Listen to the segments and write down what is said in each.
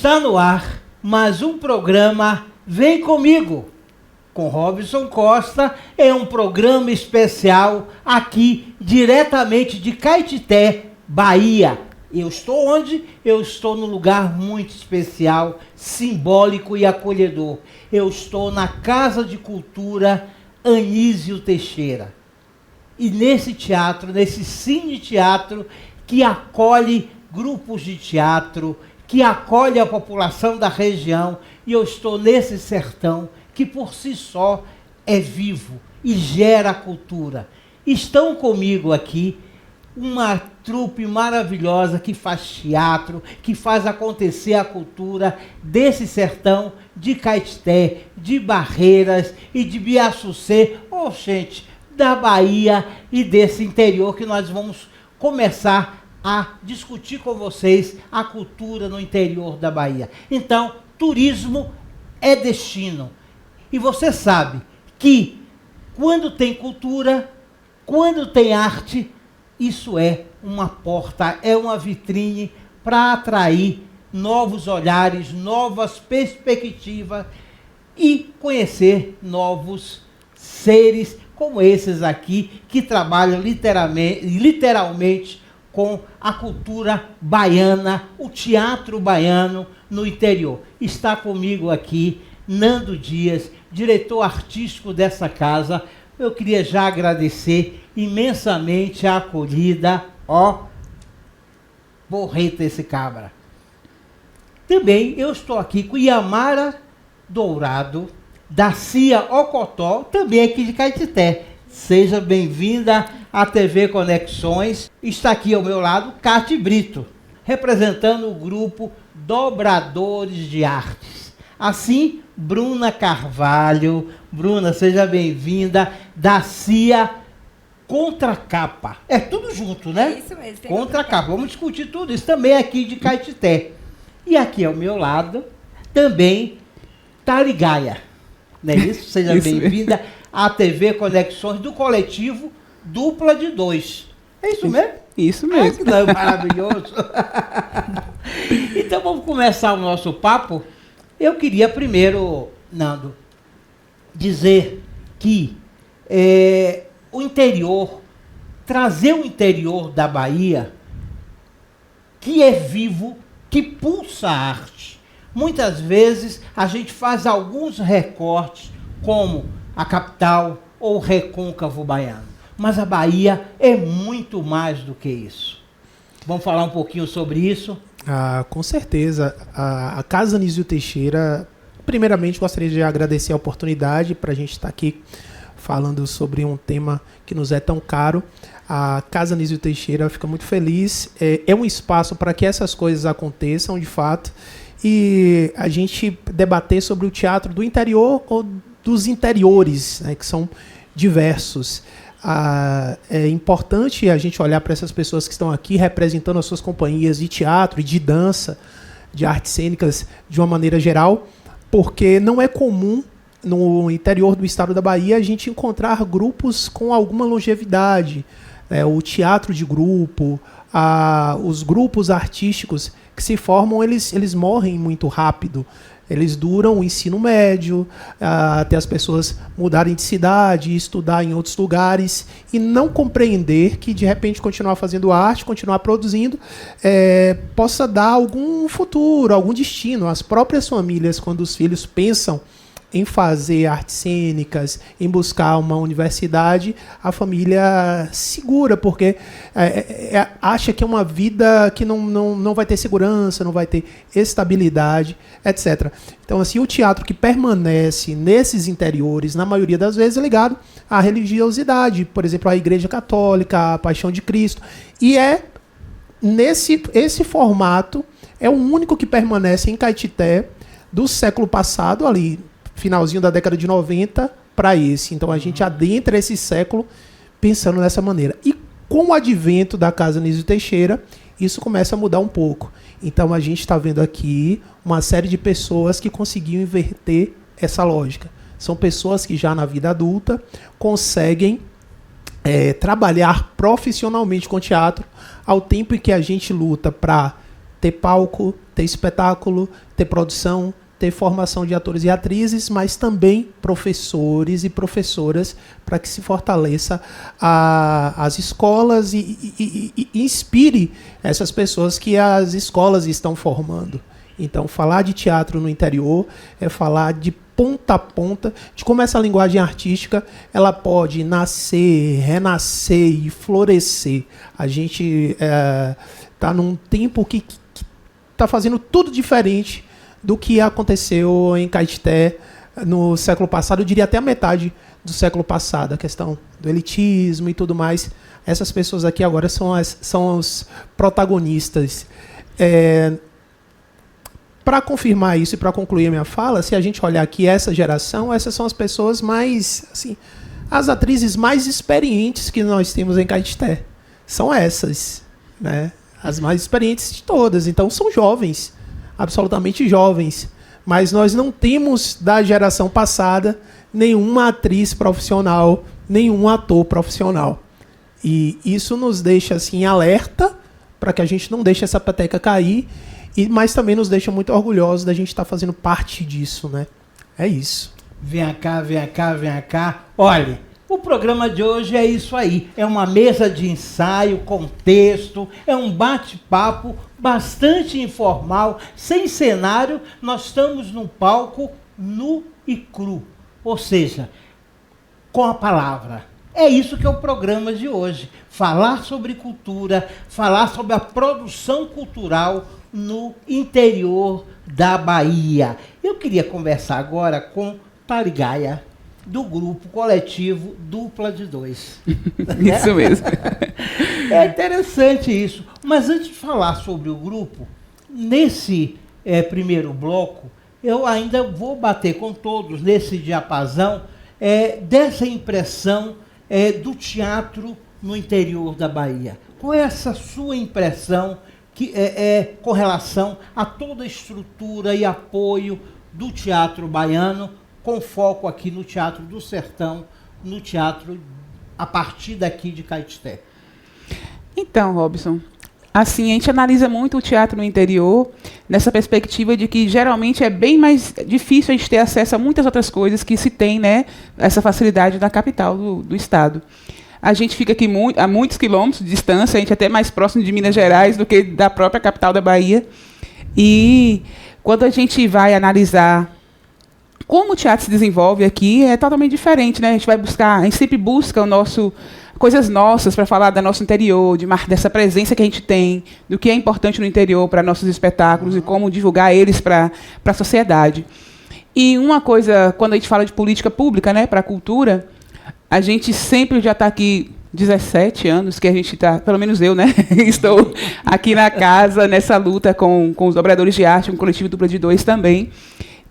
Está no ar mais um programa Vem Comigo, com Robson Costa. É um programa especial aqui, diretamente de Caetité, Bahia. Eu estou onde? Eu estou num lugar muito especial, simbólico e acolhedor. Eu estou na Casa de Cultura Anísio Teixeira. E nesse teatro, nesse cine-teatro, que acolhe grupos de teatro, que acolhe a população da região, e eu estou nesse sertão que por si só é vivo e gera cultura. Estão comigo aqui uma trupe maravilhosa que faz teatro, que faz acontecer a cultura desse sertão de Caetité, de Barreiras e de Biaçucê, gente, da Bahia e desse interior que nós vamos começar a discutir com vocês a cultura no interior da Bahia. Então, turismo é destino. E você sabe que quando tem cultura, quando tem arte, isso é uma porta, é uma vitrine para atrair novos olhares, novas perspectivas e conhecer novos seres como esses aqui, que trabalham literalmente com a cultura baiana, o teatro baiano no interior. Está comigo aqui Nando Dias, diretor artístico dessa casa. Eu queria já agradecer imensamente a acolhida. Borreta esse cabra. Também eu estou aqui com Yamara Dourado, da CIA Ocotó, também aqui de Caetité. Seja bem-vinda à TV Conexões. Está aqui ao meu lado Cate Brito, representando o grupo Dobradores de Artes. Assim, Bruna Carvalho. Bruna, seja bem-vinda, da CIA Contracapa. É tudo junto, né? Isso mesmo. Contracapa. Vamos discutir tudo isso também aqui de Caetité. E aqui ao meu lado, também, Taligaia. Não é isso? Seja bem-vinda à TV Conexões do coletivo Dupla de Dois. É isso mesmo? Isso mesmo. Que não é maravilhoso? Então vamos começar o nosso papo. Eu queria primeiro, Nando, dizer que o interior, trazer o interior da Bahia, que é vivo, que pulsa a arte. Muitas vezes a gente faz alguns recortes, como a capital ou o recôncavo baiano. Mas a Bahia é muito mais do que isso. Vamos falar um pouquinho sobre isso? Com certeza. A Casa Anísio Teixeira, primeiramente gostaria de agradecer a oportunidade para a gente estar aqui falando sobre um tema que nos é tão caro. A Casa Anísio Teixeira fica muito feliz. É um espaço para que essas coisas aconteçam, de fato, e a gente debater sobre o teatro do interior ou dos interiores, né, que são diversos. É importante a gente olhar para essas pessoas que estão aqui representando as suas companhias de teatro e de dança, de artes cênicas de uma maneira geral, porque não é comum no interior do estado da Bahia a gente encontrar grupos com alguma longevidade. O teatro de grupo, os grupos artísticos que se formam, eles morrem muito rápido. Eles duram o ensino médio, até as pessoas mudarem de cidade, estudar em outros lugares e não compreender que, de repente, continuar fazendo arte, continuar produzindo, possa dar algum futuro, algum destino. As próprias famílias, quando os filhos pensam em fazer artes cênicas, em buscar uma universidade, a família segura, porque acha que é uma vida que não vai ter segurança, não vai ter estabilidade, etc. Então, assim, o teatro que permanece nesses interiores, na maioria das vezes, é ligado à religiosidade, por exemplo, à Igreja Católica, à Paixão de Cristo, e esse formato é o único que permanece em Caetité do século passado, ali, finalzinho da década de 90 para esse. Então a gente adentra esse século pensando dessa maneira. E com o advento da Casa Anísio Teixeira, isso começa a mudar um pouco. Então a gente está vendo aqui uma série de pessoas que conseguiram inverter essa lógica. São pessoas que já na vida adulta conseguem trabalhar profissionalmente com teatro, ao tempo em que a gente luta para ter palco, ter espetáculo, ter produção, ter formação de atores e atrizes, mas também professores e professoras para que se fortaleça as escolas e inspire essas pessoas que as escolas estão formando. Então, falar de teatro no interior é falar de ponta a ponta de como essa linguagem artística ela pode nascer, renascer e florescer. A gente está num tempo que está fazendo tudo diferente do que aconteceu em Caetité no século passado, eu diria até a metade do século passado, a questão do elitismo e tudo mais. Essas pessoas aqui agora são os protagonistas. Para confirmar isso e para concluir a minha fala, se a gente olhar aqui essa geração, essas são as pessoas mais, assim, as atrizes mais experientes que nós temos em Caetité. São essas, né? As mais experientes de todas. Então são jovens, absolutamente jovens. Mas nós não temos da geração passada nenhuma atriz profissional, nenhum ator profissional. E isso nos deixa assim alerta para que a gente não deixe essa peteca cair. Mas também nos deixa muito orgulhosos da gente estar fazendo parte disso, né? É isso. Vem cá, vem cá, vem cá. Olha, o programa de hoje é isso aí. É uma mesa de ensaio, com texto, é um bate-papo bastante informal, sem cenário. Nós estamos num palco nu e cru, ou seja, com a palavra. É isso que é o programa de hoje. Falar sobre cultura, falar sobre a produção cultural no interior da Bahia. Eu queria conversar agora com Taligaia, do grupo coletivo Dupla de Dois. Isso mesmo. É interessante isso. Mas antes de falar sobre o grupo, nesse primeiro bloco, eu ainda vou bater com todos nesse diapasão dessa impressão do teatro no interior da Bahia. Qual é essa sua impressão com relação a toda a estrutura e apoio do teatro baiano, com foco aqui no Teatro do Sertão, no teatro a partir daqui de Caetité? Então, Robson, assim, a gente analisa muito o teatro no interior nessa perspectiva de que geralmente é bem mais difícil a gente ter acesso a muitas outras coisas que se tem, né, essa facilidade da capital do estado. A gente fica aqui a muitos quilômetros de distância, a gente é até mais próximo de Minas Gerais do que da própria capital da Bahia. E quando a gente vai analisar como o teatro se desenvolve aqui, é totalmente diferente, né? A gente sempre busca coisas nossas para falar do nosso interior, dessa presença que a gente tem, do que é importante no interior para nossos espetáculos e como divulgar eles para a sociedade. E uma coisa, quando a gente fala de política pública, né, para a cultura, a gente sempre já está aqui 17 anos que a gente está, pelo menos eu, né, estou aqui na casa, nessa luta com os dobradores de arte, com o coletivo Dupla de Dois também,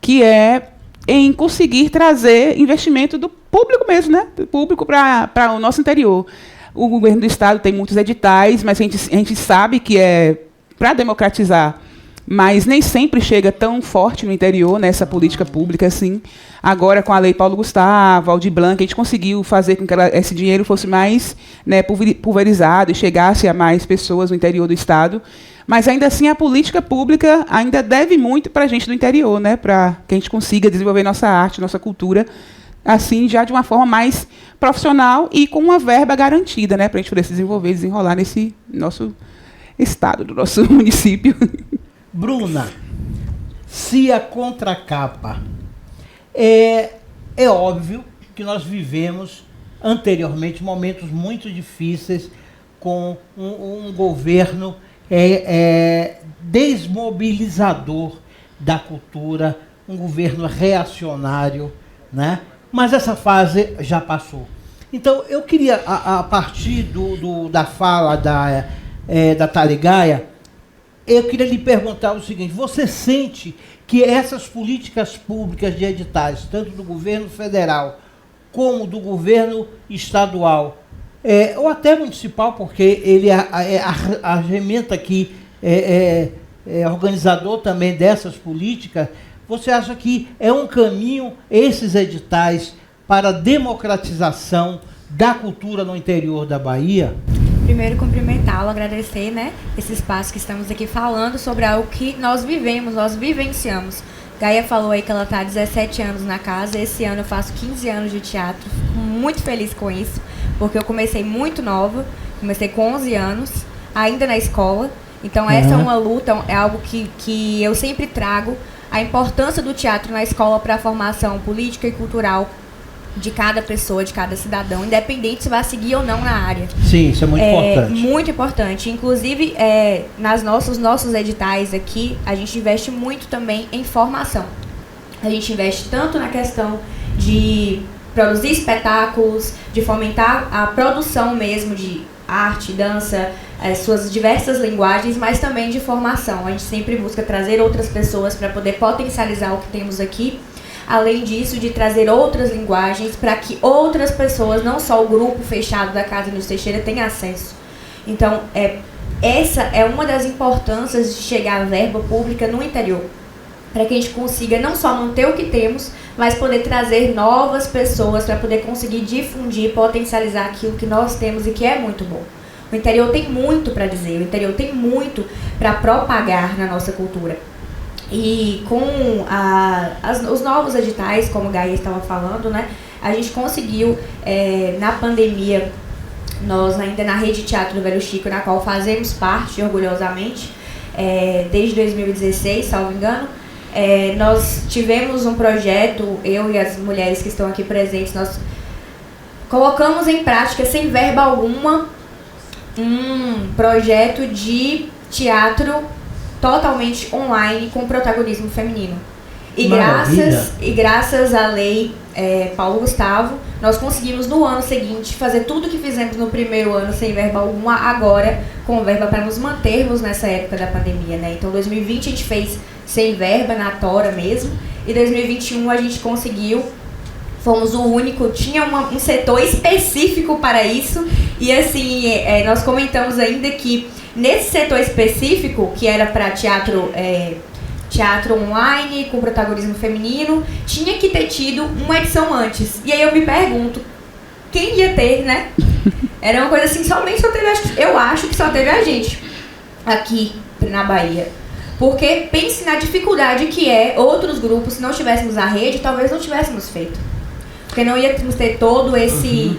que é em conseguir trazer investimento do público mesmo, né, do público para o nosso interior. O governo do estado tem muitos editais, mas a gente sabe que é para democratizar, mas nem sempre chega tão forte no interior, nessa política pública assim. Agora, com a Lei Paulo Gustavo, Aldir Blanc, a gente conseguiu fazer com que esse dinheiro fosse mais, né, pulverizado e chegasse a mais pessoas no interior do estado. Mas, ainda assim, a política pública ainda deve muito para a gente do interior, né, para que a gente consiga desenvolver nossa arte, nossa cultura, assim, já de uma forma mais profissional e com uma verba garantida, né, para a gente poder se desenvolver e desenrolar nesse nosso estado, do nosso município. Bruna, se a contracapa é óbvio que nós vivemos anteriormente momentos muito difíceis com um governo desmobilizador da cultura, um governo reacionário, né? Mas essa fase já passou. Então, eu queria, a partir da fala da Taligaia, eu queria lhe perguntar o seguinte: você sente que essas políticas públicas de editais, tanto do governo federal como do governo estadual, ou até municipal, porque ele arrementa aqui, é organizador também dessas políticas, você acha que é um caminho, esses editais, para a democratização da cultura no interior da Bahia? Primeiro, cumprimentá-lo, agradecer, né, esse espaço que estamos aqui falando sobre algo que nós vivemos, nós vivenciamos. Gaia falou aí que ela está há 17 anos na casa. Esse ano eu faço 15 anos de teatro. Fico muito feliz com isso, porque eu comecei muito nova. Comecei com 11 anos, ainda na escola. Então, essa é uma luta, é algo que eu sempre trago. A importância do teatro na escola para a formação política e cultural de cada pessoa, de cada cidadão, independente se vai seguir ou não na área. Sim, isso é muito importante. Muito importante. Inclusive, nos nossos editais aqui, a gente investe muito também em formação. A gente investe tanto na questão de produzir espetáculos, de fomentar a produção mesmo de arte, dança, suas diversas linguagens, mas também de formação. A gente sempre busca trazer outras pessoas para poder potencializar o que temos aqui. Além disso, de trazer outras linguagens para que outras pessoas, não só o grupo fechado da Casa Nilson Teixeira, tenham acesso. Então, essa é uma das importâncias de chegar a verba pública no interior, para que a gente consiga não só manter o que temos, mas poder trazer novas pessoas para poder conseguir difundir, potencializar aquilo que nós temos e que é muito bom. O interior tem muito para dizer, o interior tem muito para propagar na nossa cultura. E com os novos editais, como o Gaia estava falando, né, a gente conseguiu, na pandemia, nós ainda na Rede Teatro do Velho Chico, na qual fazemos parte orgulhosamente, desde 2016, salvo engano, nós tivemos um projeto, eu e as mulheres que estão aqui presentes, nós colocamos em prática, sem verba alguma, um projeto de teatro totalmente online com protagonismo feminino. E graças à lei Paulo Gustavo, nós conseguimos no ano seguinte fazer tudo o que fizemos no primeiro ano sem verba alguma, agora com verba para nos mantermos nessa época da pandemia, né? Então 2020 a gente fez sem verba, na tora mesmo, e 2021 a gente conseguiu, fomos o único, tinha um setor específico para isso, e assim, nós comentamos ainda que nesse setor específico, que era para teatro online, com protagonismo feminino, tinha que ter tido uma edição antes. E aí eu me pergunto, quem ia ter, né? Era uma coisa assim, somente só teve, eu acho que só teve a gente aqui na Bahia. Porque pense na dificuldade que outros grupos, se não tivéssemos a rede, talvez não tivéssemos feito. Porque não íamos ter todo esse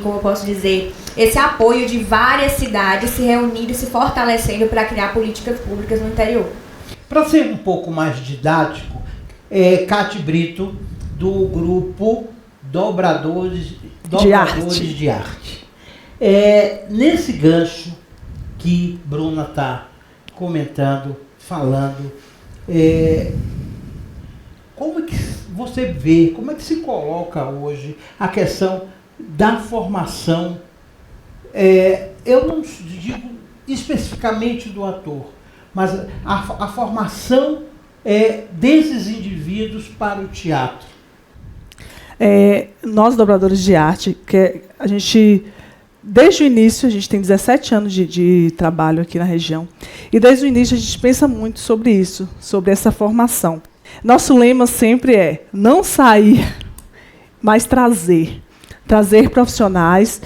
como eu posso dizer, esse apoio de várias cidades se reunindo e se fortalecendo para criar políticas públicas no interior. Para ser um pouco mais didático, Cátia Brito, do grupo Dobradores de Arte. Nesse gancho que Bruna está comentando, falando, como é que você vê, como é que se coloca hoje a questão da formação, eu não digo especificamente do ator, mas a formação desses indivíduos para o teatro? Nós, dobradores de arte, que a gente, desde o início, a gente tem 17 anos de trabalho aqui na região, e desde o início a gente pensa muito sobre isso, sobre essa formação. Nosso lema sempre é não sair, mas trazer profissionais,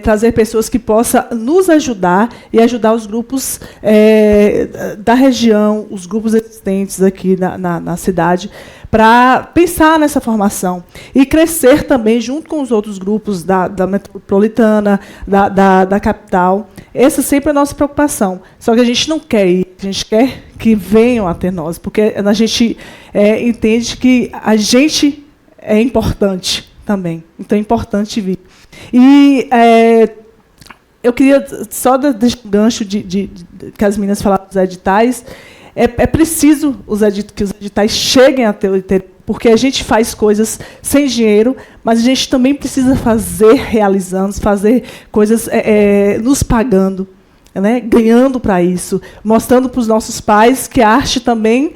trazer pessoas que possam nos ajudar e ajudar os grupos da região, os grupos existentes aqui na cidade, para pensar nessa formação e crescer também junto com os outros grupos da metropolitana, da capital. Essa sempre é a nossa preocupação. Só que a gente não quer ir, a gente quer que venham até nós, porque a gente entende que a gente é importante também. Então é importante vir. E eu queria só deixar um gancho que as meninas falaram dos editais. É preciso que os editais cheguem até o interior, porque a gente faz coisas sem dinheiro, mas a gente também precisa fazer realizando, fazer coisas nos pagando, né, ganhando para isso, mostrando para os nossos pais que a arte também,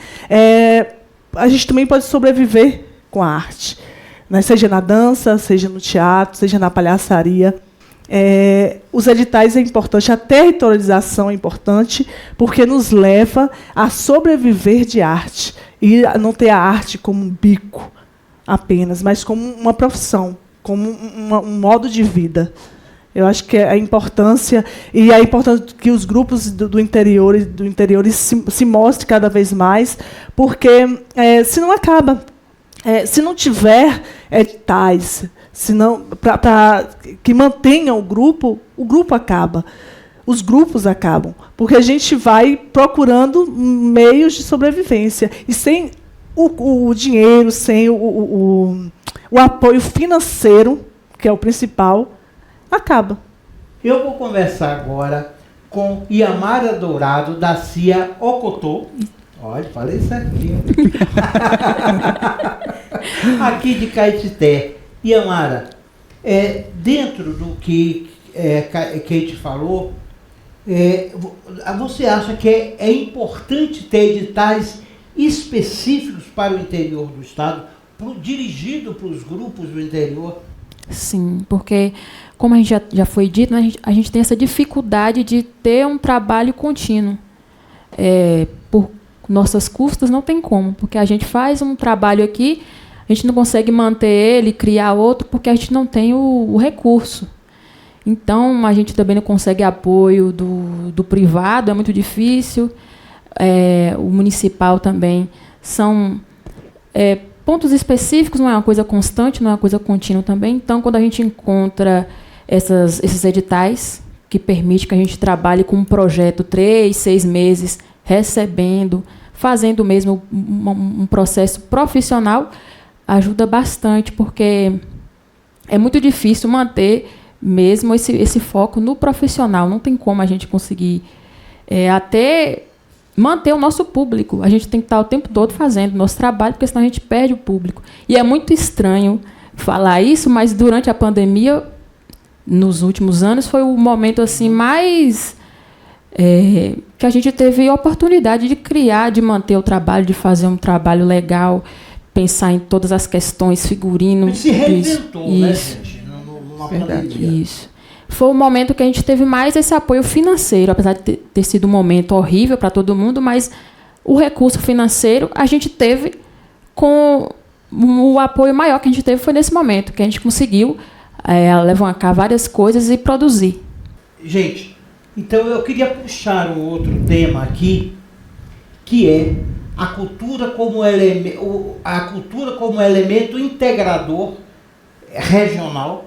a gente também pode sobreviver com a arte, né, seja na dança, seja no teatro, seja na palhaçaria. Os editais é importante, a territorialização é importante, porque nos leva a sobreviver de arte e a não ter a arte como um bico apenas, mas como uma profissão, como um modo de vida. Eu acho que a importância, e é importante que os grupos do interior se mostrem cada vez mais, porque se não acaba, se não tiver editais, que mantenham o grupo acaba. Os grupos acabam, porque a gente vai procurando meios de sobrevivência. E sem o dinheiro, sem o apoio financeiro, que é o principal, acaba. Eu vou conversar agora com Iamara Dourado, da CIA Ocotô. Olha, falei certinho. Aqui de Caetité. Iamara, dentro do que Kate falou, você acha que é importante ter editais específicos para o interior do Estado, dirigido para os grupos do interior? Sim, porque, como a gente já foi dito, né, a gente tem essa dificuldade de ter um trabalho contínuo. Por nossas custas, não tem como, porque a gente faz um trabalho aqui, a gente não consegue manter ele, criar outro, porque a gente não tem o recurso. Então, a gente também não consegue apoio do privado, é muito difícil. O municipal também são pontos específicos, não é uma coisa constante, não é uma coisa contínua também. Então, quando a gente encontra esses editais que permitem que a gente trabalhe com um projeto 3, 6 meses, recebendo, fazendo mesmo um processo profissional, ajuda bastante, porque é muito difícil manter mesmo esse foco no profissional. Não tem como a gente conseguir até manter o nosso público. A gente tem que estar o tempo todo fazendo o nosso trabalho, porque senão a gente perde o público. E é muito estranho falar isso, mas durante a pandemia, nos últimos anos, foi o momento assim mais que a gente teve a oportunidade de criar, de manter o trabalho, de fazer um trabalho legal, pensar em todas as questões, figurino. Ele se reinventou, né, isso. gente? Numa pandemia. Isso. Foi o momento que a gente teve mais esse apoio financeiro, apesar de ter sido um momento horrível para todo mundo, mas o recurso financeiro a gente teve com o apoio maior que a gente teve foi nesse momento, que a gente conseguiu levantar várias coisas e produzir. Gente, então eu queria puxar um outro tema aqui, que é a cultura como elemento integrador regional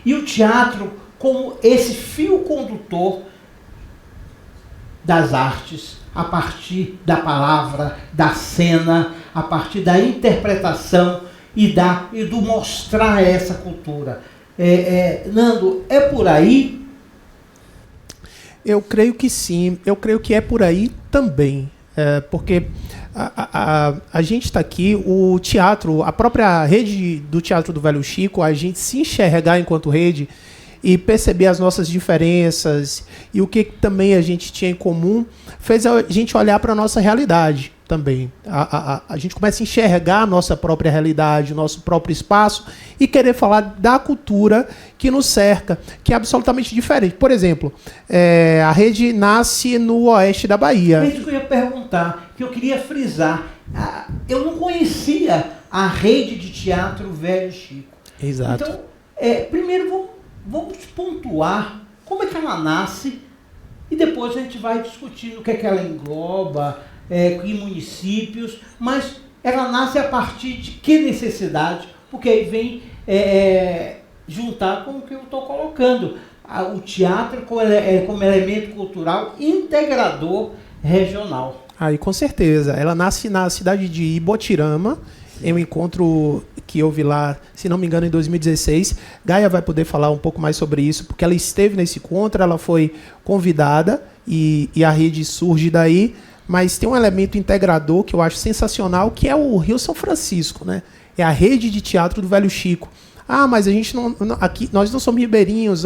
e o teatro como esse fio condutor das artes, a partir da palavra, da cena, a partir da interpretação e do mostrar essa cultura. Nando, é por aí? Eu creio que sim, eu creio que é por aí também. Porque a gente está aqui, o teatro, a própria rede do Teatro do Velho Chico, a gente se enxergar enquanto rede e perceber as nossas diferenças e o que também a gente tinha em comum, fez a gente olhar para a nossa realidade também. A gente começa a enxergar a nossa própria realidade, o nosso próprio espaço e querer falar da cultura que nos cerca, que é absolutamente diferente. Por exemplo, a rede nasce no oeste da Bahia. É isso que eu ia perguntar, que eu queria frisar. Eu não conhecia a rede de teatro Velho Chico. Exato. Então, primeiro vamos pontuar como é que ela nasce e depois a gente vai discutindo o que é que ela engloba, em municípios, mas ela nasce a partir de que necessidade? Porque aí vem juntar com o que eu estou colocando, o teatro como elemento cultural integrador regional. Aí, com certeza. Ela nasce na cidade de Ibotirama, em um encontro que houve lá, se não me engano, em 2016. Gaia vai poder falar um pouco mais sobre isso, porque ela esteve nesse encontro, ela foi convidada e a rede surge daí. Mas tem um elemento integrador que eu acho sensacional, que é o Rio São Francisco, né? É a rede de teatro do Velho Chico. Mas a gente aqui, nós não somos ribeirinhos,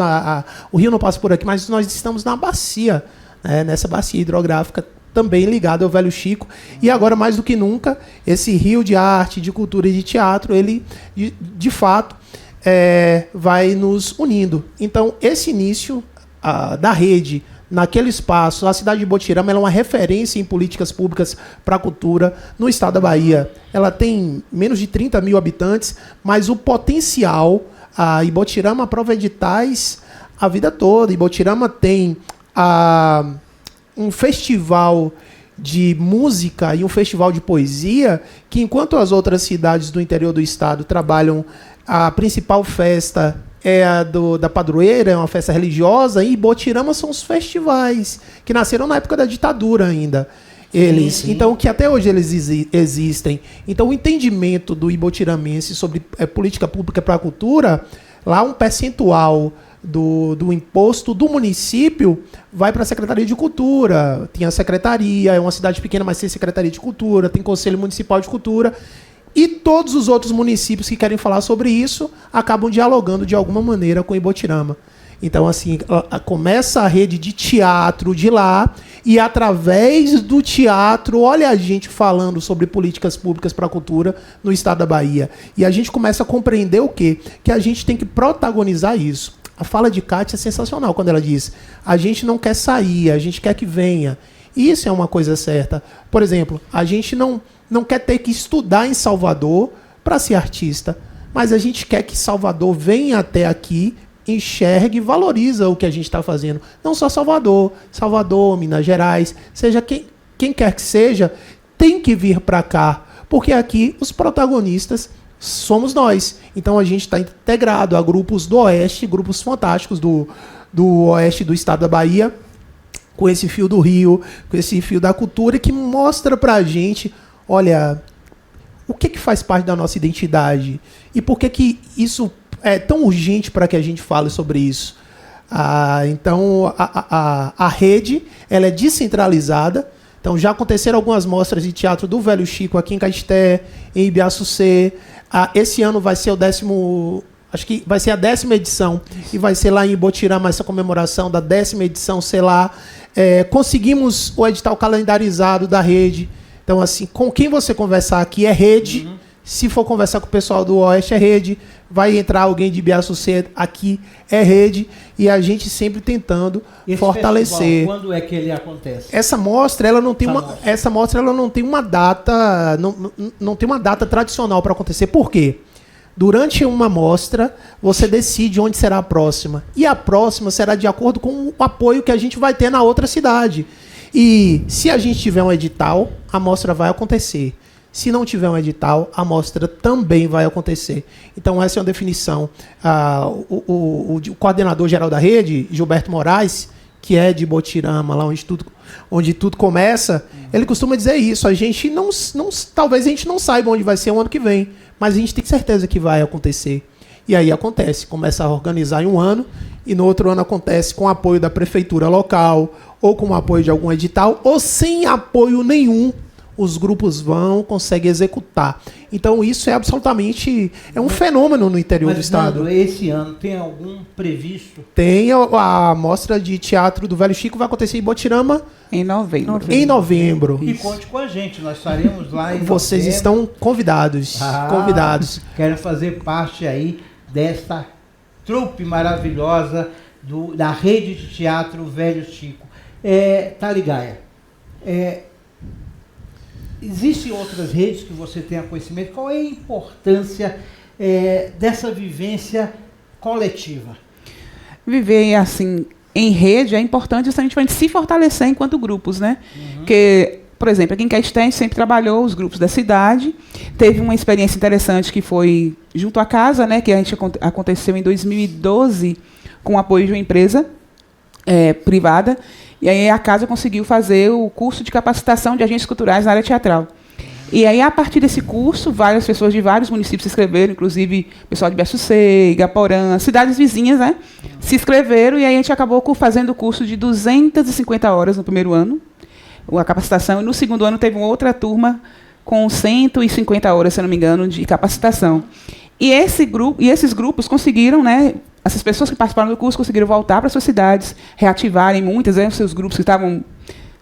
o rio não passa por aqui, mas nós estamos na bacia, né? Nessa bacia hidrográfica também ligada ao Velho Chico. E agora, mais do que nunca, esse rio de arte, de cultura e de teatro, ele, de fato, vai nos unindo. Então, esse início da rede naquele espaço, a cidade de Ibotirama é uma referência em políticas públicas para a cultura no estado da Bahia. Ela tem menos de 30 mil habitantes, mas o potencial, a Ibotirama aprova editais a vida toda. Ibotirama tem um festival de música e um festival de poesia que, enquanto as outras cidades do interior do estado trabalham, a principal festa é a da padroeira, é uma festa religiosa, e Ibotirama são os festivais que nasceram na época da ditadura ainda. Sim. Então, que até hoje eles existem. Então, o entendimento do ibotiramense sobre política pública para a cultura, lá um percentual do imposto do município vai para a Secretaria de Cultura. Tem a secretaria, é uma cidade pequena, mas tem Secretaria de Cultura, tem Conselho Municipal de Cultura. E todos os outros municípios que querem falar sobre isso acabam dialogando de alguma maneira com Ibotirama. Então, assim, começa a rede de teatro de lá, e através do teatro, olha a gente falando sobre políticas públicas para a cultura no estado da Bahia. E a gente começa a compreender o quê? Que a gente tem que protagonizar isso. A fala de Kátia é sensacional quando ela diz: a gente não quer sair, a gente quer que venha. Isso é uma coisa certa. Por exemplo, a gente não quer ter que estudar em Salvador para ser artista, mas a gente quer que Salvador venha até aqui, enxergue e valoriza o que a gente está fazendo. Não só Salvador, Minas Gerais, seja quem quer que seja, tem que vir para cá, porque aqui os protagonistas somos nós. Então a gente está integrado a grupos do Oeste, grupos fantásticos do Oeste do estado da Bahia, com esse fio do Rio, com esse fio da cultura, que mostra para a gente, olha, o que faz parte da nossa identidade e por que isso é tão urgente para que a gente fale sobre isso. Então, a rede ela é descentralizada. Então, já aconteceram algumas mostras de teatro do Velho Chico aqui em Caetité, em Ibiaçucê. Esse ano vai ser acho que vai ser a 10ª edição. E vai ser lá em Ibotirama essa comemoração da 10ª edição, sei lá. Conseguimos o edital calendarizado da rede. Então, assim, com quem você conversar aqui é rede. Se for conversar com o pessoal do Oeste, é rede. Vai entrar alguém de Ibiaçucê, aqui é rede. E a gente sempre tentando fortalecer. Festival, quando é que ele acontece? Essa mostra, ela não tem uma data, não tem uma data tradicional para acontecer. Por quê? Durante uma mostra, você decide onde será a próxima. E a próxima será de acordo com o apoio que a gente vai ter na outra cidade. E se a gente tiver um edital, a mostra vai acontecer. Se não tiver um edital, a mostra também vai acontecer. Então, essa é uma definição. O coordenador-geral da rede, Gilberto Moraes, que é de Ibotirama, lá onde tudo começa, ele costuma dizer isso. A gente talvez a gente não saiba onde vai ser o ano que vem, mas a gente tem certeza que vai acontecer. E aí acontece, começa a organizar em um ano, e no outro ano acontece com apoio da prefeitura local, ou com apoio de algum edital, ou sem apoio nenhum. Os grupos conseguem executar. Então, isso é absolutamente um fenômeno no interior do estado. Nando, esse ano tem algum previsto? Tem a mostra de teatro do Velho Chico, vai acontecer em Ibotirama em novembro. Em novembro. E conte com a gente, nós estaremos lá em Vocês novembro. Estão convidados. Convidados. Quero fazer parte aí desta trupe maravilhosa da rede de teatro Velho Chico. Taligaia, existem outras redes que você tenha conhecimento? Qual é a importância dessa vivência coletiva? Viver assim em rede é importante justamente para a gente se fortalecer enquanto grupos, né? Porque, por exemplo, aqui em Caetité a gente sempre trabalhou os grupos da cidade. Teve uma experiência interessante que foi junto à casa, né? Que a gente aconteceu em 2012 com o apoio de uma empresa privada. E aí a casa conseguiu fazer o curso de capacitação de agentes culturais na área teatral. E aí, a partir desse curso, várias pessoas de vários municípios se inscreveram, inclusive o pessoal de Ibiaçucê, Igaporã, cidades vizinhas, né? Se inscreveram, e aí a gente acabou fazendo o curso de 250 horas no primeiro ano, a capacitação, e no segundo ano teve uma outra turma com 150 horas, se não me engano, de capacitação. E esses grupos conseguiram, né? Essas pessoas que participaram do curso conseguiram voltar para suas cidades, reativarem muitas, os seus grupos que estavam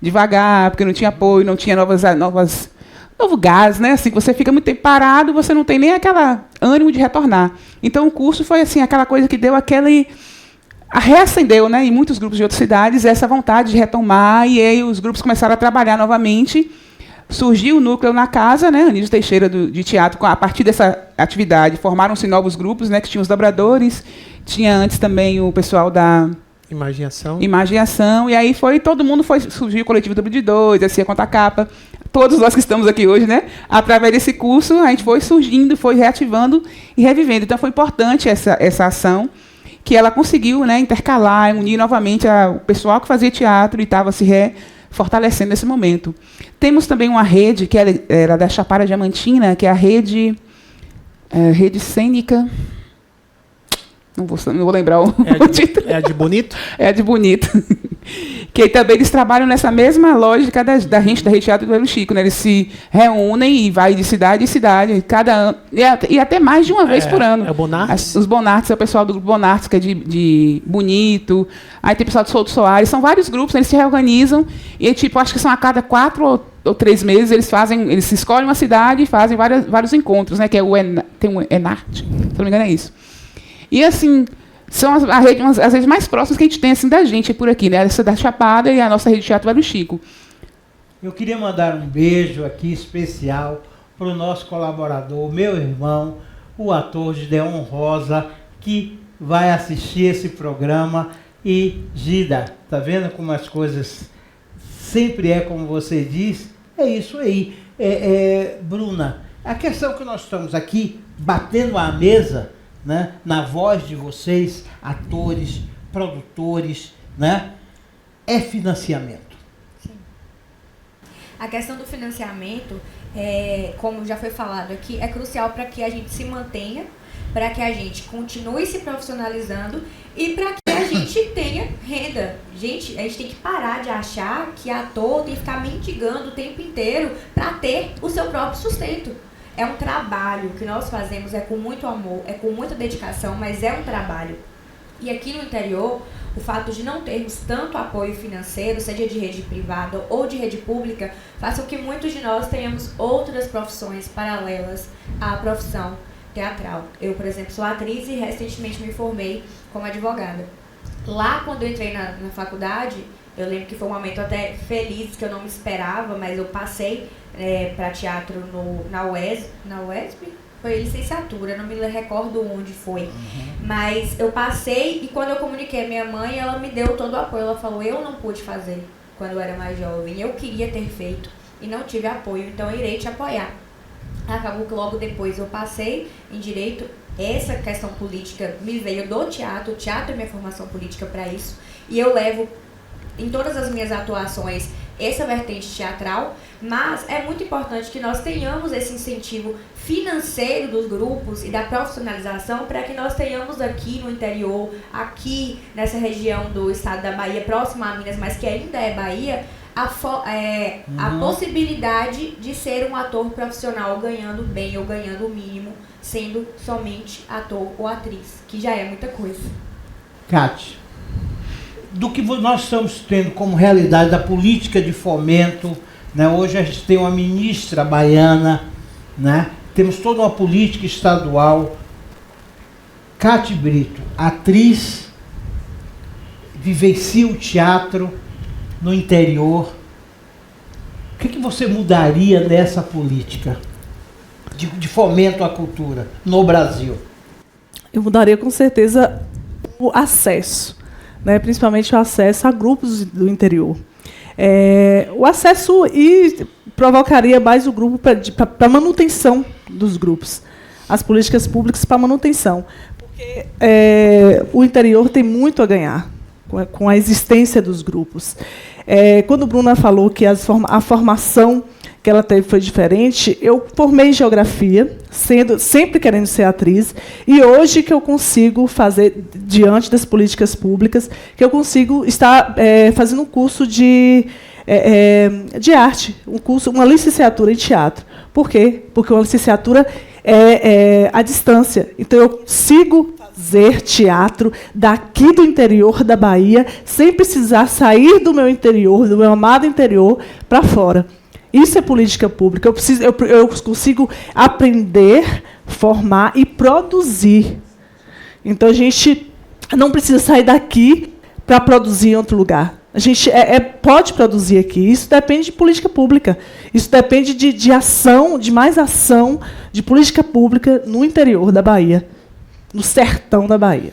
devagar, porque não tinha apoio, não tinha novo gás, né? Assim, você fica muito tempo parado, você não tem nem aquele ânimo de retornar. Então, o curso foi assim, aquela coisa que deu reacendeu, né, em muitos grupos de outras cidades essa vontade de retomar, e aí os grupos começaram a trabalhar novamente. Surgiu o núcleo na casa, né, Anísio Teixeira de teatro, a partir dessa atividade formaram-se novos grupos, né, que tinham os dobradores, tinha antes também o pessoal da Imaginação, e aí surgiu o Coletivo Dobro de Dois, assim, a Conta Capa, todos nós que estamos aqui hoje, né? Através desse curso, a gente foi surgindo, foi reativando e revivendo. Então, foi importante essa ação, que ela conseguiu, né, intercalar, unir novamente o pessoal que fazia teatro e estava se fortalecendo nesse momento. Temos também uma rede, que era da Chapada Diamantina, que é a rede cênica... Não vou lembrar o título. É a de Bonito? É a de Bonito. Que também eles trabalham nessa mesma lógica da Rede Teatro do Velho Chico, né? Eles se reúnem e vai de cidade em cidade, cada ano, e até mais de uma vez por ano. É o Bonartes? Os Bonartes, é o pessoal do grupo Bonartes, que é de Bonito. Aí tem o pessoal do Souto Soares. São vários grupos, né? Eles se reorganizam e, acho que são a cada 4 ou 3 meses, eles escolhem uma cidade e fazem vários encontros, né? Que é tem o Enarte, se não me engano é isso. E, assim, são as redes mais próximas que a gente tem, assim, da gente por aqui, né? Essa da Chapada e a nossa rede de teatro Velho Chico. Eu queria mandar um beijo aqui especial para o nosso colaborador, meu irmão, o ator Gideon Rosa, que vai assistir esse programa. E, Gida, tá vendo como as coisas sempre é como você diz? É isso aí. Bruna, a questão que nós estamos aqui batendo à mesa, né, na voz de vocês, atores, produtores, né, é financiamento. Sim. A questão do financiamento, como já foi falado aqui, é crucial para que a gente se mantenha, para que a gente continue se profissionalizando e para que a gente tenha renda. Gente, a gente tem que parar de achar que ator tem que ficar mendigando o tempo inteiro para ter o seu próprio sustento. É um trabalho que nós fazemos, é com muito amor, é com muita dedicação, mas é um trabalho. E aqui no interior, o fato de não termos tanto apoio financeiro, seja de rede privada ou de rede pública, faz com que muitos de nós tenhamos outras profissões paralelas à profissão teatral. Eu, por exemplo, sou atriz e recentemente me formei como advogada. Lá, quando eu entrei na faculdade, eu lembro que foi um momento até feliz, que eu não me esperava, mas eu passei para teatro na UESP, foi licenciatura, não me recordo onde foi. Mas eu passei e quando eu comuniquei a minha mãe, ela me deu todo o apoio. Ela falou, eu não pude fazer quando eu era mais jovem, eu queria ter feito e não tive apoio, então eu irei te apoiar. Acabou que logo depois eu passei em Direito. Essa questão política me veio do teatro, o teatro é minha formação política para isso, e eu levo em todas as minhas atuações essa vertente teatral, mas é muito importante que nós tenhamos esse incentivo financeiro dos grupos e da profissionalização para que nós tenhamos aqui no interior, aqui nessa região do estado da Bahia, próxima a Minas, mas que ainda é Bahia, a possibilidade de ser um ator profissional ganhando bem ou ganhando o mínimo, sendo somente ator ou atriz, que já é muita coisa. Cátia, do que nós estamos tendo como realidade da política de fomento, né? Hoje a gente tem uma ministra baiana, né? Temos toda uma política estadual. Cátia Brito, atriz, vivencia o teatro no interior. O que você mudaria nessa política de fomento à cultura no Brasil? Eu mudaria com certeza o acesso, né? Principalmente o acesso a grupos do interior. O acesso e provocaria mais o grupo para manutenção dos grupos, as políticas públicas para manutenção, porque o interior tem muito a ganhar com a existência dos grupos. Quando a Bruna falou que a formação que ela teve foi diferente, eu formei em geografia, sempre querendo ser atriz, e hoje que eu consigo fazer, diante das políticas públicas, que eu consigo estar fazendo um curso de arte, uma licenciatura em teatro. Por quê? Porque uma licenciatura é à distância. Então, eu consigo fazer teatro daqui do interior da Bahia, sem precisar sair do meu interior, do meu amado interior, para fora. Isso é política pública. Eu consigo aprender, formar e produzir. Então, a gente não precisa sair daqui para produzir em outro lugar. A gente pode produzir aqui. Isso depende de política pública. Isso depende de ação, de mais ação de política pública no interior da Bahia, no sertão da Bahia.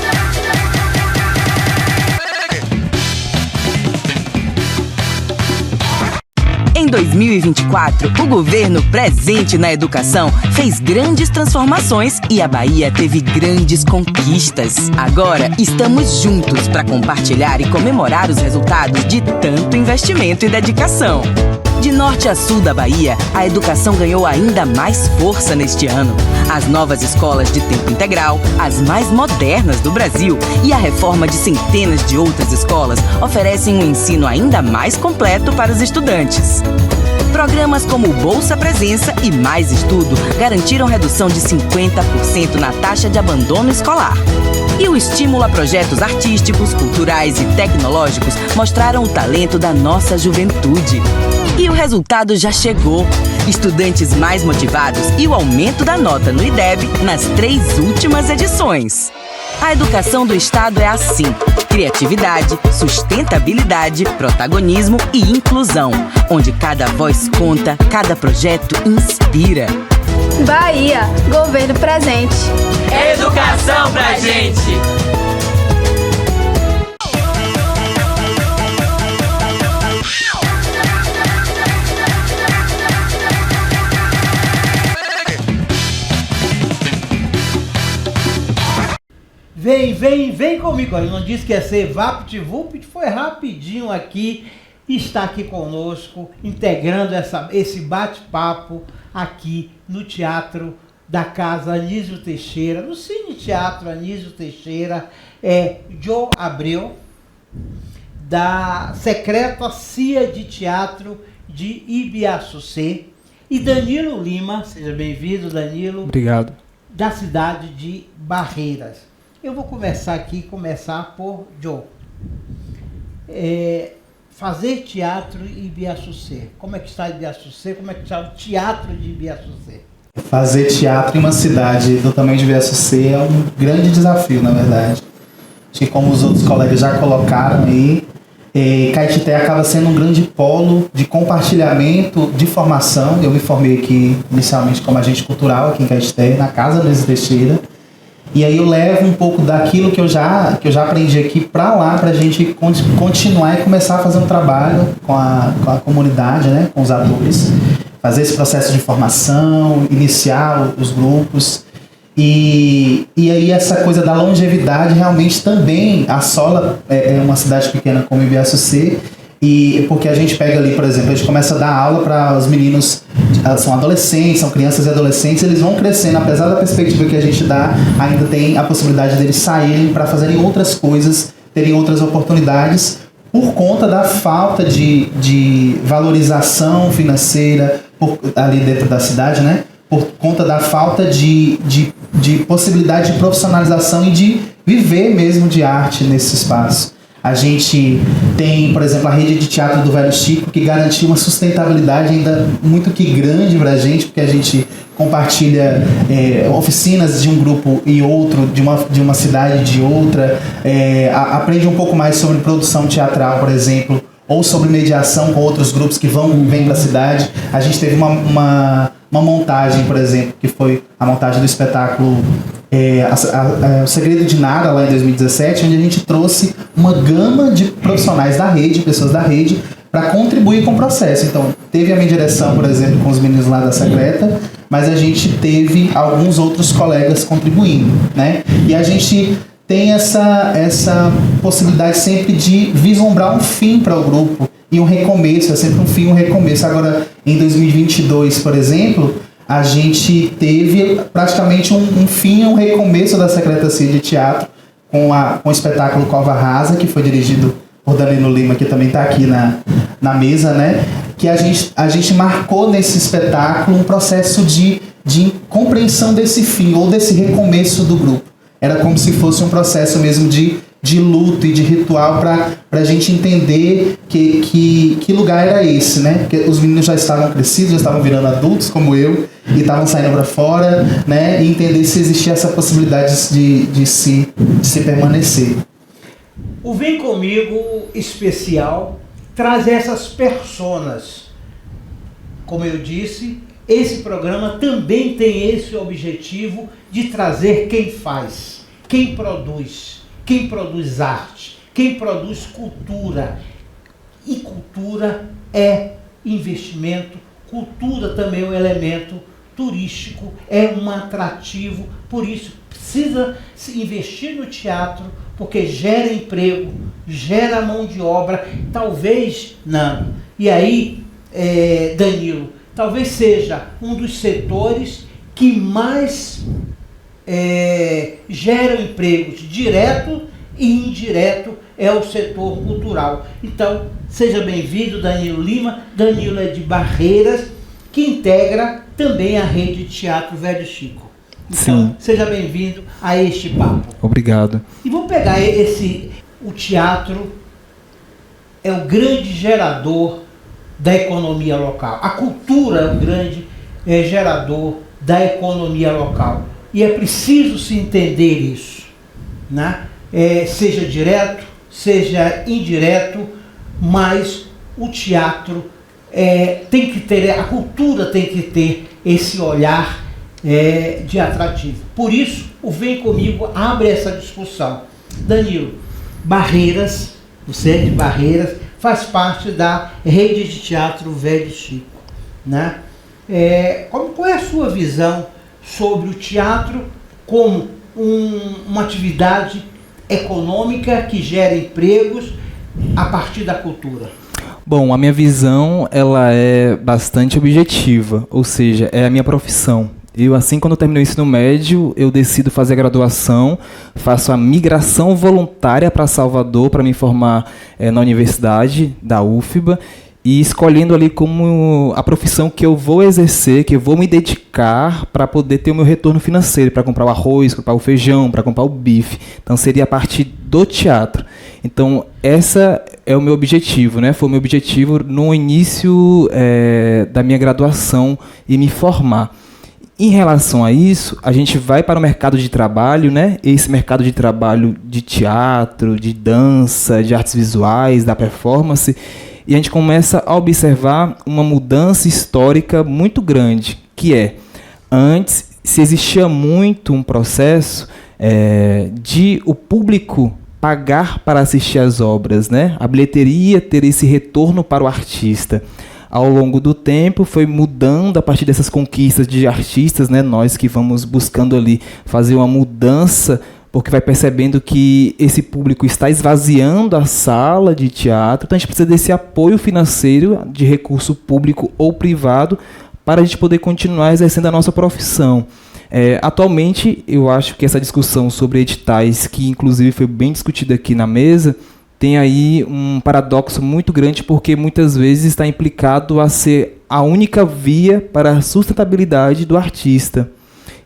Thank you. Em 2024, o governo presente na educação fez grandes transformações e a Bahia teve grandes conquistas. Agora, estamos juntos para compartilhar e comemorar os resultados de tanto investimento e dedicação. De norte a sul da Bahia, a educação ganhou ainda mais força neste ano. As novas escolas de tempo integral, as mais modernas do Brasil, e a reforma de centenas de outras escolas oferecem um ensino ainda mais completo para os estudantes. Programas como o Bolsa Presença e Mais Estudo garantiram redução de 50% na taxa de abandono escolar. E o estímulo a projetos artísticos, culturais e tecnológicos mostraram o talento da nossa juventude. E o resultado já chegou. Estudantes mais motivados e o aumento da nota no IDEB nas 3 últimas edições. A educação do Estado é assim: criatividade, sustentabilidade, protagonismo e inclusão, onde cada voz conta, cada projeto inspira. Bahia, governo presente. Educação pra gente! Vem comigo. Eu não disse que ia ser VaptVupt, foi rapidinho aqui. Está aqui conosco, integrando esse bate-papo aqui no Teatro da Casa Anísio Teixeira, no Cine Teatro Anísio Teixeira, Joe Abreu, da Secretaria de Teatro de Ibiaçucê, e Danilo Lima, seja bem-vindo, Danilo. Obrigado. Da cidade de Barreiras. Eu vou começar por Joe. Fazer teatro em Ibiaçucê. Como é que está Ibiaçucê? Como é que está o teatro de Ibiaçucê? Fazer teatro em uma cidade do tamanho de Ibiaçucê é um grande desafio, na verdade. Acho que, como os outros colegas já colocaram aí, Caetité acaba sendo um grande polo de compartilhamento, de formação. Eu me formei aqui inicialmente como agente cultural aqui em Caetité, na Casa Anísio Teixeira. E aí eu levo um pouco daquilo que eu já aprendi aqui para lá, para a gente continuar e começar a fazer um trabalho com a comunidade, né, com os atores, fazer esse processo de formação, iniciar os grupos. E aí essa coisa da longevidade realmente também assola uma cidade pequena como Ibiaçucê, e porque a gente pega ali, por exemplo, a gente começa a dar aula para os meninos, são adolescentes, são crianças e adolescentes, eles vão crescendo, apesar da perspectiva que a gente dá, ainda tem a possibilidade deles saírem para fazerem outras coisas, terem outras oportunidades, por conta da falta de valorização financeira ali dentro da cidade, né? Por conta da falta de possibilidade de profissionalização e de viver mesmo de arte nesse espaço. A gente tem, por exemplo, a rede de teatro do Velho Chico, que garantiu uma sustentabilidade ainda muito que grande para a gente, porque a gente compartilha oficinas de um grupo e outro, de uma cidade e de outra, aprende um pouco mais sobre produção teatral, por exemplo, ou sobre mediação com outros grupos que vêm para a cidade. A gente teve uma montagem, por exemplo, que foi a montagem do espetáculo O Segredo de Nara, lá em 2017, onde a gente trouxe uma gama de profissionais da rede, pessoas da rede, para contribuir com o processo. Então, teve a minha direção, por exemplo, com os meninos lá da Secreta, mas a gente teve alguns outros colegas contribuindo, né? E a gente tem essa possibilidade sempre de vislumbrar um fim para o grupo e um recomeço, é sempre um fim e um recomeço. Agora, em 2022, por exemplo, a gente teve praticamente um fim e um recomeço da Secretaria de Teatro com o espetáculo Cova Rasa, que foi dirigido por Danilo Lima, que também está aqui na mesa, né? Que a gente marcou nesse espetáculo um processo de compreensão desse fim ou desse recomeço do grupo. Era como se fosse um processo mesmo de luto e de ritual para a gente entender que lugar era esse, né? Porque os meninos já estavam crescidos, já estavam virando adultos como eu e estavam saindo para fora, né? E entender se existia essa possibilidade de se permanecer. O Vem Comigo especial traz essas personas. Como eu disse, esse programa também tem esse objetivo de trazer quem faz, quem produz arte, quem produz cultura. E cultura é investimento, cultura também é um elemento turístico, é um atrativo, por isso precisa se investir no teatro, porque gera emprego, gera mão de obra, talvez, Nando, e aí, Danilo, talvez seja um dos setores que mais geram empregos direto e indireto, é o setor cultural. Então, seja bem-vindo, Danilo Lima. Danilo é de Barreiras, que integra também a rede de teatro Velho Chico. Então, seja bem-vindo a este papo. Obrigado. E vamos pegar o teatro é o grande gerador da economia local. A cultura é o grande gerador da economia local. E é preciso se entender isso, né? Seja direto, seja indireto, mas o teatro tem que ter, a cultura tem que ter esse olhar de atrativo. Por isso, o Vem Comigo abre essa discussão. Danilo, Barreiras, você é de Barreiras, faz parte da rede de teatro Velho Chico, né? Qual é a sua visão sobre o teatro como uma atividade econômica que gera empregos a partir da cultura? Bom, a minha visão ela é bastante objetiva, ou seja, é a minha profissão. Eu, assim, quando eu terminei o ensino médio, eu decido fazer a graduação, faço a migração voluntária para Salvador para me formar na universidade da UFBA, e escolhendo ali como a profissão que eu vou exercer, que eu vou me dedicar para poder ter o meu retorno financeiro, para comprar o arroz, comprar o feijão, para comprar o bife. Então seria a partir do teatro. Então essa é o meu objetivo, né? Foi o meu objetivo no início da minha graduação e me formar. Em relação a isso, a gente vai para o mercado de trabalho, né? Esse mercado de trabalho de teatro, de dança, de artes visuais, da performance, e a gente começa a observar uma mudança histórica muito grande, que antes se existia muito um processo de o público pagar para assistir às obras, né? A bilheteria ter esse retorno para o artista. Ao longo do tempo foi mudando a partir dessas conquistas de artistas, né? Nós que vamos buscando ali fazer uma mudança, porque vai percebendo que esse público está esvaziando a sala de teatro, então a gente precisa desse apoio financeiro de recurso público ou privado para a gente poder continuar exercendo a nossa profissão. Atualmente, eu acho que essa discussão sobre editais, que inclusive foi bem discutida aqui na mesa, tem aí um paradoxo muito grande, porque muitas vezes está implicado a ser a única via para a sustentabilidade do artista.